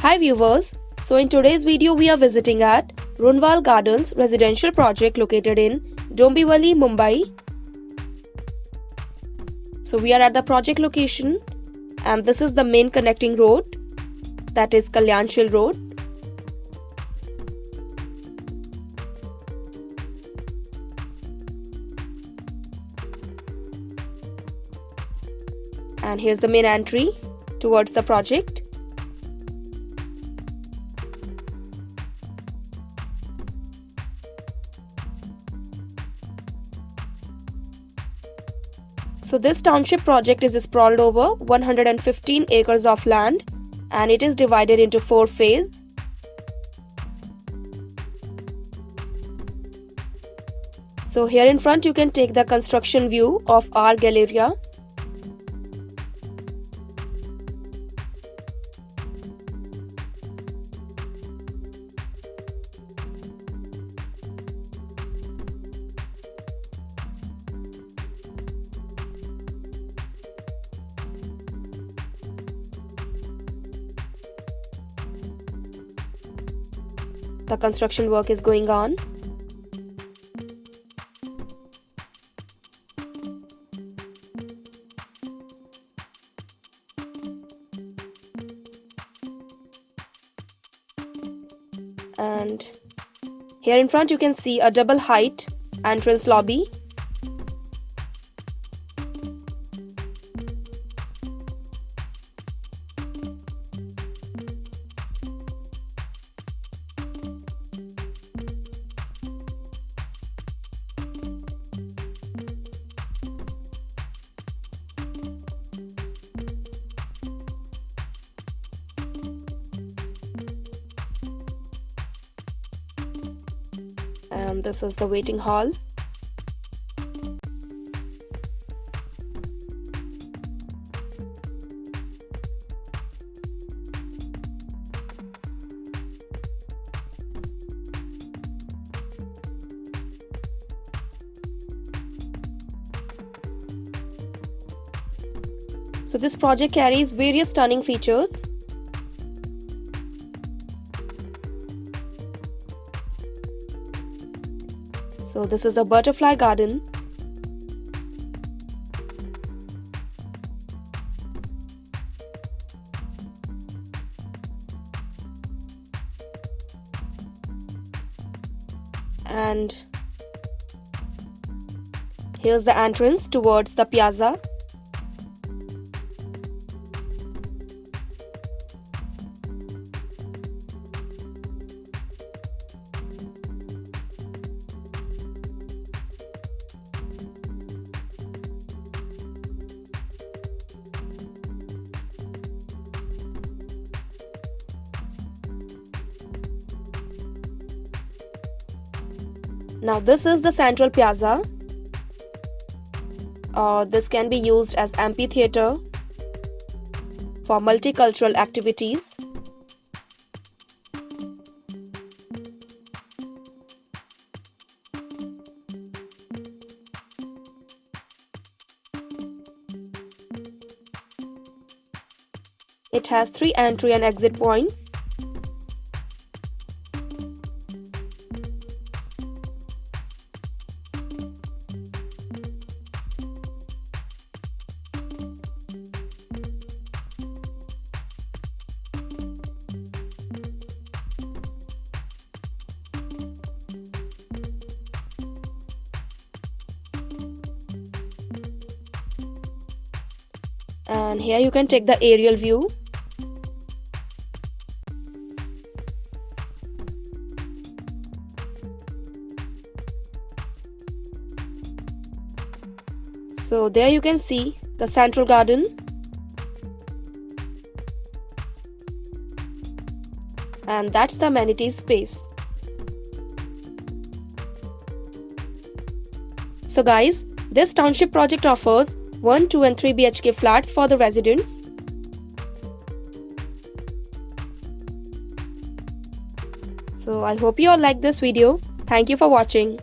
Hi viewers, so in today's video we are visiting at Runwal Gardens residential project located in Dombivali, Mumbai. So we are at the project location and this is the main connecting road, that is Kalyan-shil road. And here's the main entry towards the project. So this township project is sprawled over 115 acres of land and it is divided into 4 phases. So here in front you can take the construction view of R Galleria. The construction work is going on. And here in front you can see a double height entrance lobby. And this is the waiting hall. So this project carries various stunning features. So this is the butterfly garden. And here's the entrance towards the piazza. Now this is the central piazza. This can be used as amphitheater for multicultural activities. It has 3 entry and exit points. And here you can take the aerial view. So there you can see the central garden. And that's the amenities space. So guys, this township project offers 1, 2 and 3 BHK flats for the residents. So I hope you all like this video. Thank you for watching.